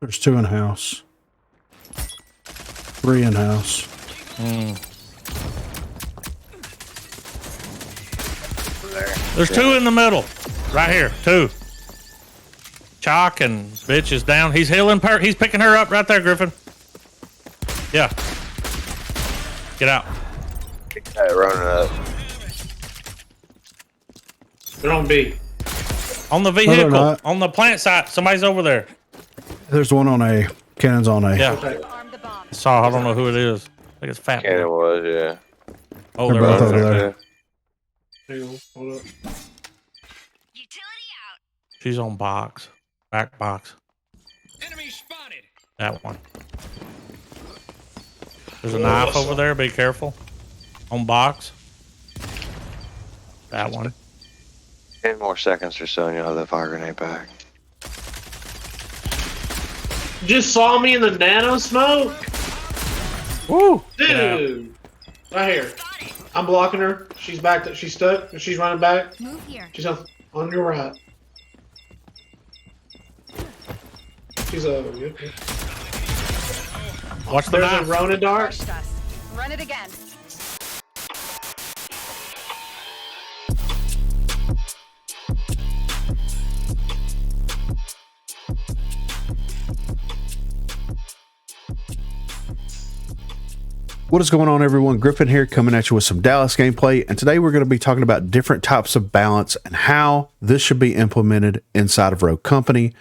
There's 2 in house. 3 in house. There's 2 in the middle. Right here. 2. Chalk and bitch is down. He's healing her. He's picking her up right there, Griffin. Yeah. Get out. Hey, running up. They're on B. On the vehicle. On the plant site. Somebody's over there. There's one on A. Cannon's on A. Yeah. Okay. Saw. I don't know who it is. I think it's Fat. Cannon was, yeah. Oh, They're they're both over over there. there. Hang on, hold up. Utility out. She's on box. Back box. Enemy spotted. That one. There's a knife over there. Be careful. On box. That one. 10 more seconds or so and you'll have the fire grenade back. Just saw me in the nano smoke? Woo! Dude! Right here. I'm blocking her. She's back. She's stuck. She's running back. Move here. She's on your right. She's over. Okay. Watch the There's a knife. Rona dart. Crushed us. Run it again. What is going on, everyone? Griffin here, coming at you with some Dallas gameplay, and today we're going to be talking about different types of balance and how this should be implemented inside of Rogue Company.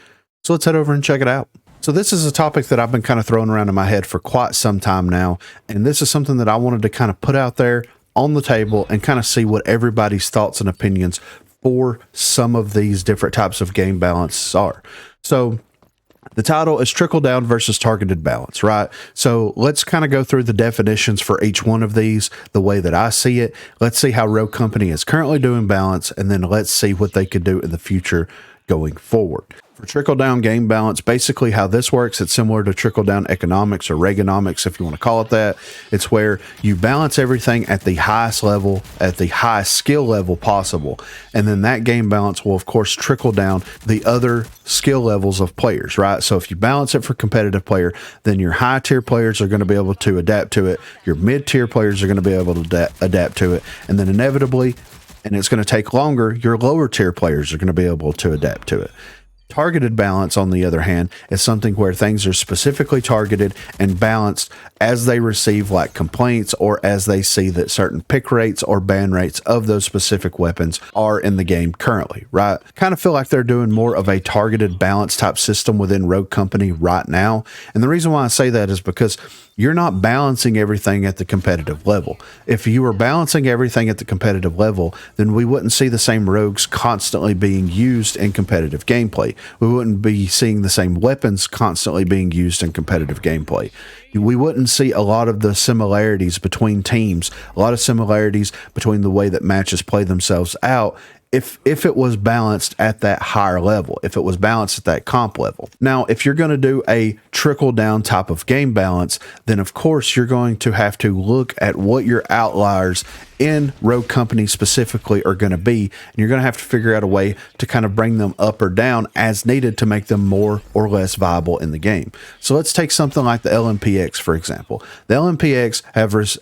So let's head over and check it out. So this is a topic that I've been kind of throwing around in my head for quite some time now, and this is something that I wanted to kind of put out there on the table and kind of see what everybody's thoughts and opinions for some of these different types of game balances are. So the title is Trickle-Down versus Targeted Balance, right? So let's kind of go through the definitions for each one of these, the way that I see it. Let's see how Rogue Company is currently doing balance, and then let's see what they could do in the future going forward. For trickle-down game balance, basically how this works, it's similar to trickle-down economics or Reaganomics, if you want to call it that. It's where you balance everything at the highest level, at the highest skill level possible. And then that game balance will, of course, trickle down the other skill levels of players, right? So if you balance it for competitive player, then your high-tier players are going to be able to adapt to it. Your mid-tier players are going to be able to adapt to it. And then inevitably, and it's going to take longer, your lower-tier players are going to be able to adapt to it. Targeted balance, on the other hand, is something where things are specifically targeted and balanced as they receive like complaints or as they see that certain pick rates or ban rates of those specific weapons are in the game currently, right? Kind of feel like they're doing more of a targeted balance type system within Rogue Company right now. And the reason why I say that is because you're not balancing everything at the competitive level. If you were balancing everything at the competitive level, then we wouldn't see the same rogues constantly being used in competitive gameplay. We wouldn't be seeing the same weapons constantly being used in competitive gameplay. We wouldn't see a lot of the similarities between teams, a lot of similarities between the way that matches play themselves out if it was balanced at that higher level, if it was balanced at that comp level. Now, if you're going to do a trickle down type of game balance, then of course you're going to have to look at what your outliers in Rogue Company specifically are going to be, and you're going to have to figure out a way to kind of bring them up or down as needed to make them more or less viable in the game. So let's take something like the LMPX, for example. The LMPX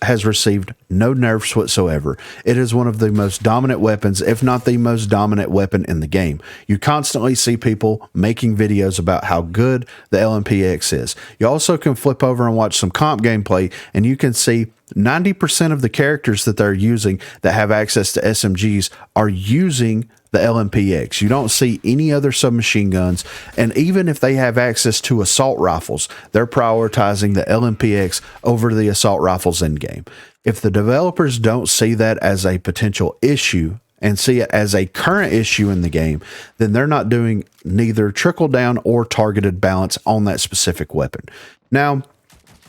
has received no nerfs whatsoever. It is one of the most dominant weapons, if not the most dominant weapon in the game. You constantly see people making videos about how good the LMPX is. You also can flip over and watch some comp gameplay, and you can see 90% of the characters that they're using that have access to SMGs are using the LMPX. You don't see any other submachine guns, and even if they have access to assault rifles, they're prioritizing the LMPX over the assault rifles in game. If the developers don't see that as a potential issue and see it as a current issue in the game, then they're not doing neither trickle down or targeted balance on that specific weapon. Now,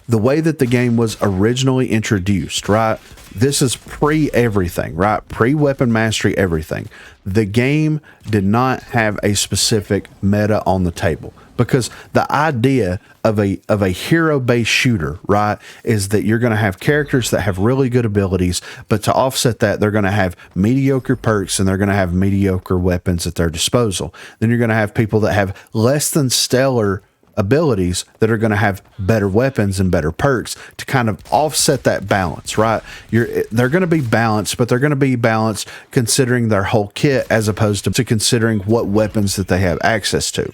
the way that the game was originally introduced, right? This is pre-everything, right? Pre-weapon mastery, everything. The game did not have a specific meta on the table because the idea of a hero-based shooter, right, is that you're going to have characters that have really good abilities, but to offset that, they're going to have mediocre perks and they're going to have mediocre weapons at their disposal. Then you're going to have people that have less than stellar abilities that are going to have better weapons and better perks to kind of offset that balance, right? They're going to be balanced, but they're going to be balanced considering their whole kit as opposed to considering what weapons that they have access to.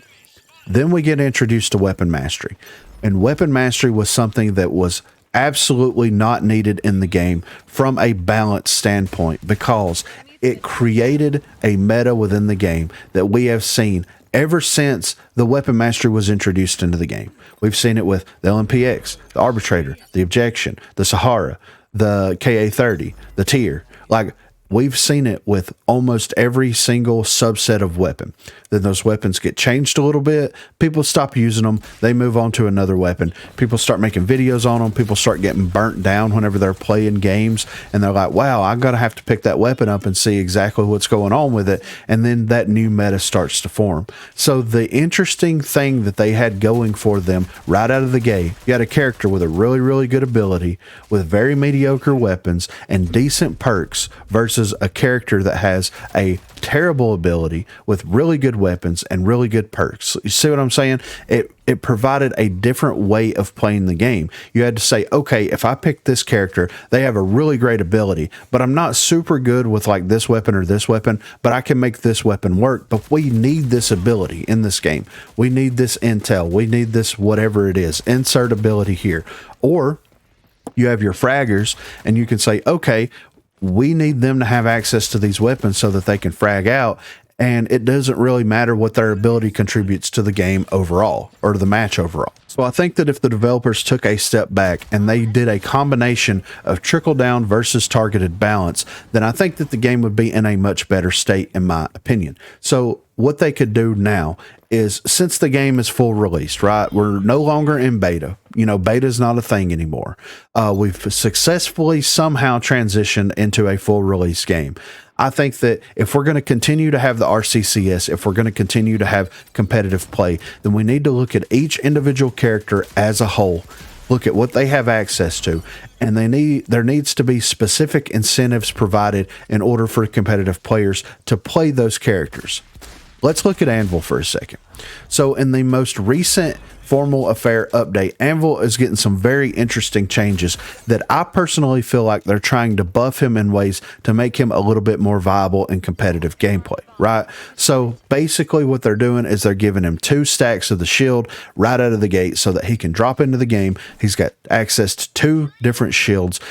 Then we get introduced to weapon mastery, and weapon mastery was something that was absolutely not needed in the game from a balance standpoint, because it created a meta within the game that we have seen ever since the weapon mastery was introduced into the game. We've seen it with the LMPX, the Arbitrator, the Objection, the Sahara, the KA-30, the Tier. Like, we've seen it with almost every single subset of weapon. Then those weapons get changed a little bit. People stop using them. They move on to another weapon. People start making videos on them. People start getting burnt down whenever they're playing games. And they're like, wow, I'm going to have to pick that weapon up and see exactly what's going on with it. And then that new meta starts to form. So the interesting thing that they had going for them right out of the gate, you had a character with a really, really good ability, with very mediocre weapons and decent perks, versus a character that has a terrible ability with really good weapons and really good perks. You see what I'm saying? It provided a different way of playing the game. You had to say, okay, if I pick this character, they have a really great ability, but I'm not super good with like this weapon or this weapon, but I can make this weapon work. But we need this ability in this game. We need this intel. We need this, whatever it is, insert ability here. Or you have your fraggers and you can say, okay, we need them to have access to these weapons so that they can frag out. And it doesn't really matter what their ability contributes to the game overall or to the match overall. So I think that if the developers took a step back and they did a combination of trickle down versus targeted balance, then I think that the game would be in a much better state, in my opinion. So what they could do now is, since the game is full released, right? We're no longer in beta. You know, beta is not a thing anymore. We've successfully somehow transitioned into a full release game. I think that if we're going to continue to have the RCCS, if we're going to continue to have competitive play, then we need to look at each individual character as a whole, look at what they have access to, and there needs to be specific incentives provided in order for competitive players to play those characters. Let's look at Anvil for a second. So in the most recent Formal Affair update, Anvil is getting some very interesting changes that I personally feel like they're trying to buff him in ways to make him a little bit more viable in competitive gameplay, right? So basically what they're doing is they're giving him 2 stacks of the shield right out of the gate so that he can drop into the game. He's got access to 2 different shields.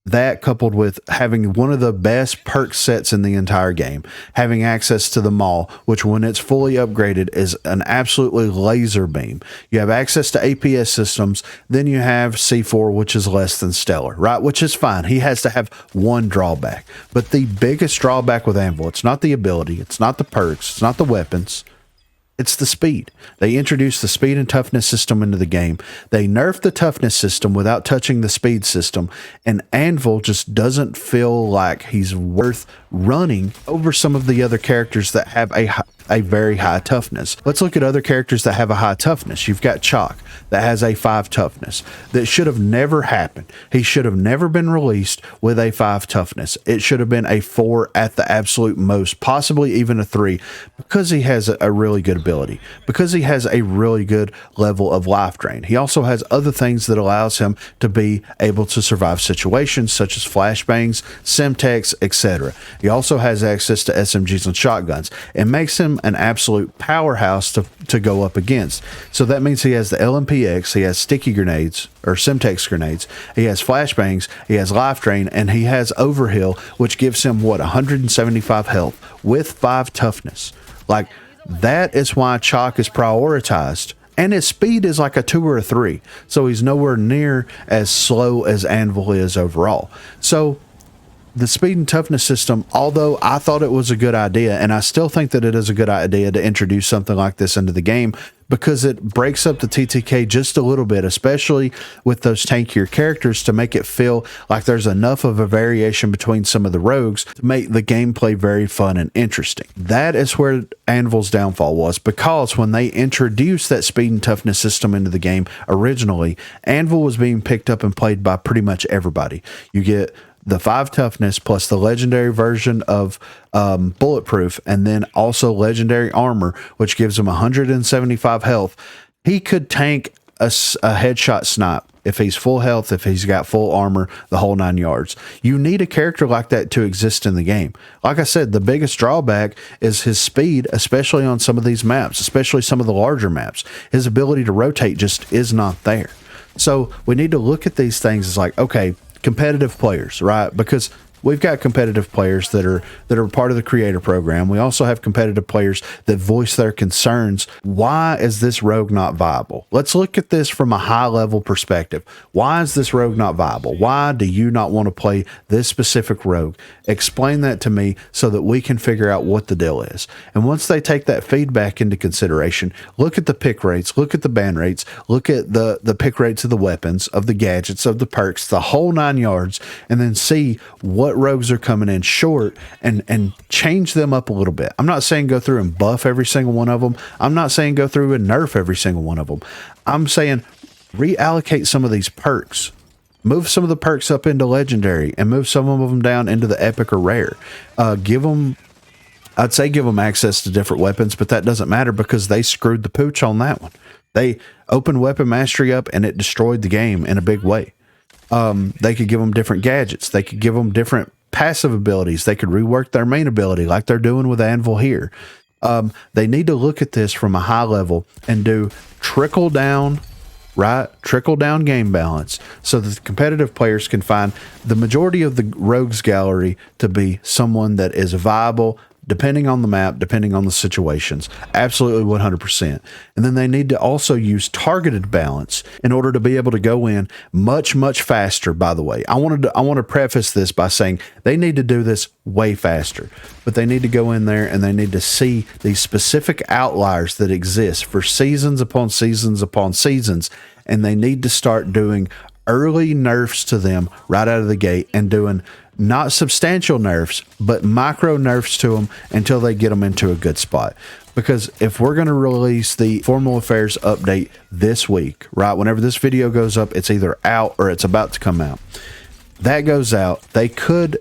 That, coupled with having one of the best perk sets in the entire game, having access to the Maul, which when it's fully upgraded is an absolutely laser beam. You have access to APS systems, then you have C4, which is less than stellar, right? Which is fine. He has to have one drawback. But the biggest drawback with Anvil, it's not the ability, it's not the perks, it's not the weapons, it's the speed. They introduced the speed and toughness system into the game. They nerfed the toughness system without touching the speed system, and Anvil just doesn't feel like he's worth running over some of the other characters that have a very high toughness. Let's look at other characters that have a high toughness. You've got Chalk that has a 5 toughness. That should have never happened. He should have never been released with a 5 toughness. It should have been a 4 at the absolute most, possibly even a 3, because he has a really good ability, because he has a really good level of life drain. He also has other things that allows him to be able to survive situations such as flashbangs, Semtex, etc. He also has access to SMGs and shotguns. It makes him an absolute powerhouse to go up against. So that means he has the LMPX, he has sticky grenades or Semtex grenades, he has flashbangs, he has life drain, and he has overheal, which gives him 175 health with 5 toughness. Like, that is why Chalk is prioritized. And his speed is like a 2 or a 3. So he's nowhere near as slow as Anvil is overall. So the speed and toughness system, although I thought it was a good idea, and I still think that it is a good idea to introduce something like this into the game, because it breaks up the TTK just a little bit, especially with those tankier characters, to make it feel like there's enough of a variation between some of the rogues to make the gameplay very fun and interesting. That is where Anvil's downfall was, because when they introduced that speed and toughness system into the game originally, Anvil was being picked up and played by pretty much everybody. You get the 5 toughness plus the legendary version of bulletproof, and then also legendary armor, which gives him 175 health. He could tank a headshot snipe if he's full health, if he's got full armor, the whole 9 yards. You need a character like that to exist in the game. Like I said, the biggest drawback is his speed, especially on some of these maps, especially some of the larger maps. His ability to rotate just is not there. So we need to look at these things as like, okay, competitive players, right? Because we've got competitive players that are part of the creator program. We also have competitive players that voice their concerns. Why is this rogue not viable? Let's look at this from a high level perspective. Why is this rogue not viable? Why do you not want to play this specific rogue? Explain that to me so that we can figure out what the deal is. And once they take that feedback into consideration, look at the pick rates, look at the ban rates, look at the pick rates of the weapons, of the gadgets, of the perks, the whole 9 yards, and then see what rogues are coming in short and change them up a little bit. I'm not saying go through and buff every single one of them. I'm not saying go through and nerf every single one of them. I'm saying reallocate some of these perks. Move some of the perks up into legendary and move some of them down into the epic or rare. Give them access to different weapons, but that doesn't matter because they screwed the pooch on that one. They opened weapon mastery up and it destroyed the game in a big way. They could give them different gadgets. They could give them different passive abilities. They could rework their main ability like they're doing with Anvil here. They need to look at this from a high level and do trickle down, right? Trickle down game balance so that the competitive players can find the majority of the rogues gallery to be someone that is viable, depending on the map, depending on the situations. Absolutely 100%. And then they need to also use targeted balance in order to be able to go in much, much faster, by the way. I want to preface this by saying they need to do this way faster, but they need to go in there and they need to see these specific outliers that exist for seasons upon seasons upon seasons. And they need to start doing early nerfs to them right out of the gate and doing not substantial nerfs, but micro nerfs to them until they get them into a good spot. Because if we're going to release the Formal Affairs update this week, right, whenever this video goes up, it's either out or it's about to come out. That goes out, they could,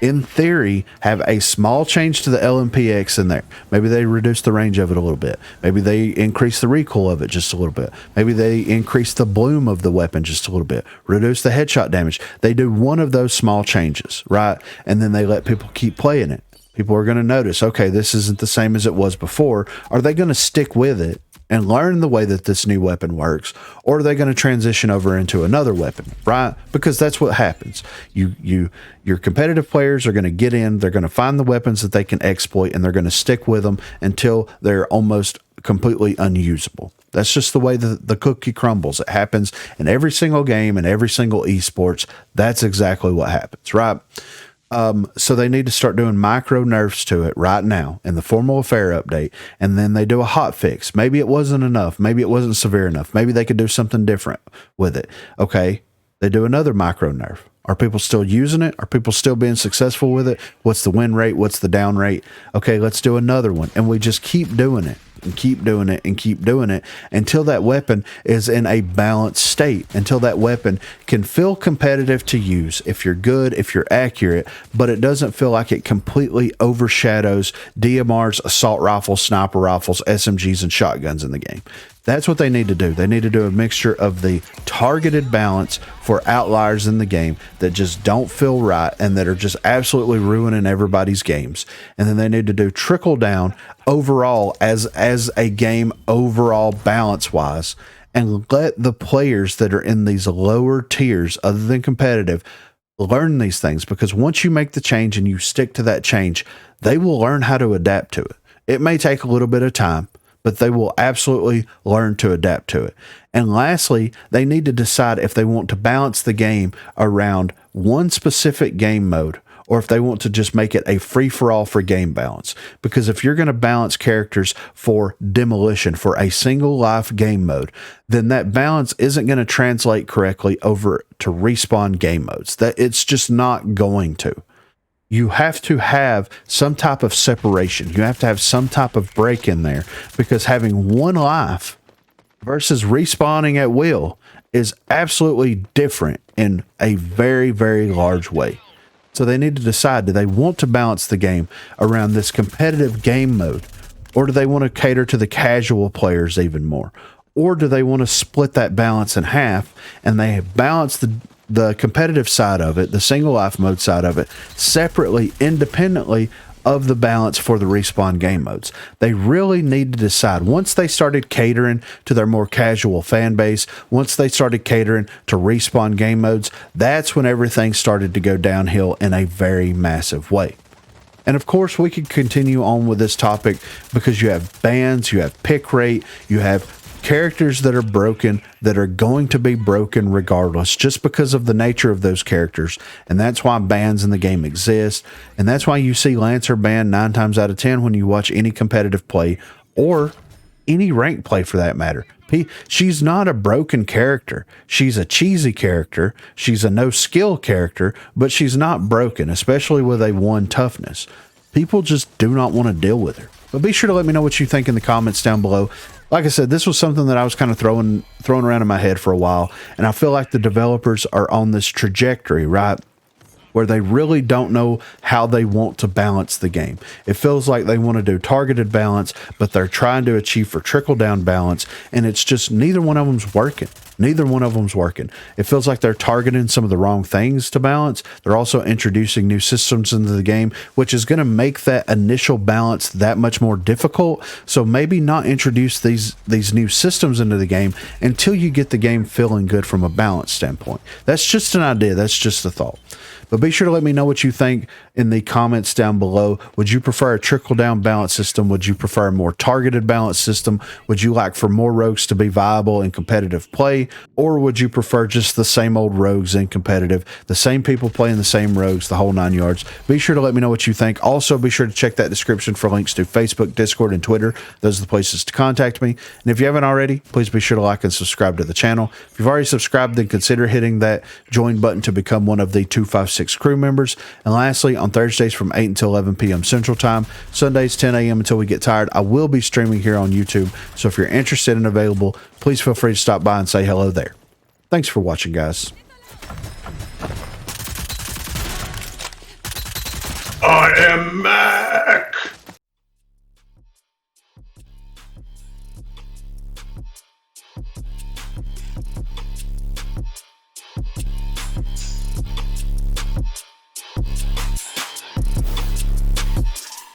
in theory, have a small change to the LMPX in there. Maybe they reduce the range of it a little bit. Maybe they increase the recoil of it just a little bit. Maybe they increase the bloom of the weapon just a little bit. Reduce the headshot damage. They do one of those small changes, right? And then they let people keep playing it. People are going to notice, okay, this isn't the same as it was before. Are they going to stick with it and learn the way that this new weapon works, or are they going to transition over into another weapon, right? Because that's what happens. Your competitive players are going to get in, they're going to find the weapons that they can exploit, and they're going to stick with them until they're almost completely unusable. That's just the way the cookie crumbles. It happens in every single game and every single esports. That's exactly what happens, right? So they need to start doing micro nerfs to it right now in the Formal Affair update, and then they do a hot fix. Maybe it wasn't enough. Maybe it wasn't severe enough. Maybe they could do something different with it. Okay, they do another micro nerf. Are people still using it? Are people still being successful with it? What's the win rate? What's the down rate? Okay, let's do another one. And we just keep doing it and keep doing it and keep doing it until that weapon is in a balanced state, until that weapon can feel competitive to use if you're good, if you're accurate, but it doesn't feel like it completely overshadows DMRs, assault rifles, sniper rifles, SMGs, and shotguns in the game. That's what they need to do. They need to do a mixture of the targeted balance for outliers in the game that just don't feel right and that are just absolutely ruining everybody's games. And then they need to do trickle down overall as a game overall balance wise, and let the players that are in these lower tiers other than competitive learn these things, because once you make the change and you stick to that change, they will learn how to adapt to it. It may take a little bit of time, but they will absolutely learn to adapt to it. And lastly, they need to decide if they want to balance the game around one specific game mode, or if they want to just make it a free-for-all for game balance. Because if you're going to balance characters for demolition for a single life game mode, then that balance isn't going to translate correctly over to respawn game modes. That it's just not going to. You have to have some type of separation. You have to have some type of break in there, because having one life versus respawning at will is absolutely different in a very, very large way. So they need to decide, do they want to balance the game around this competitive game mode, or do they want to cater to the casual players even more? Or do they want to split that balance in half and they balance the competitive side of it, the single life mode side of it, separately, independently of the balance for the respawn game modes? They really need to decide. Once they started catering to their more casual fan base, once they started catering to respawn game modes, that's when everything started to go downhill in a very massive way. And of course, we could continue on with this topic because you have bans, you have pick rate, you have characters that are broken, that are going to be broken regardless, just because of the nature of those characters. And that's why bans in the game exist. And that's why you see Lancer banned 9 times out of 10 when you watch any competitive play or any rank play for that matter. She's not a broken character. She's a cheesy character. She's a no skill character, but she's not broken, especially with a 1 toughness. People just do not want to deal with her. But be sure to let me know what you think in the comments down below. Like I said, this was something that I was kind of throwing around in my head for a while, and I feel like the developers are on this trajectory, right, where they really don't know how they want to balance the game. It feels like they want to do targeted balance, but they're trying to achieve for trickle-down balance, and it's just neither one of them's working. Neither one of them's working. It feels like they're targeting some of the wrong things to balance. They're also introducing new systems into the game, which is going to make that initial balance that much more difficult. So maybe not introduce these new systems into the game until you get the game feeling good from a balance standpoint. That's just an idea. That's just a thought. But be sure to let me know what you think in the comments down below. Would you prefer a trickle-down balance system? Would you prefer a more targeted balance system? Would you like for more rogues to be viable in competitive play? Or would you prefer just the same old rogues in competitive, the same people playing the same rogues, the whole 9 yards? Be sure to let me know what you think. Also, be sure to check that description for links to Facebook, Discord, and Twitter. Those are the places to contact me. And if you haven't already, please be sure to like and subscribe to the channel. If you've already subscribed, then consider hitting that join button to become one of the 256 crew members. And lastly, on Thursdays from 8 until 11 p.m. Central Time, Sundays 10 a.m. until we get tired, I will be streaming here on YouTube. So if you're interested and available, please feel free to stop by and say hello there. Thanks for watching, guys. I am mad.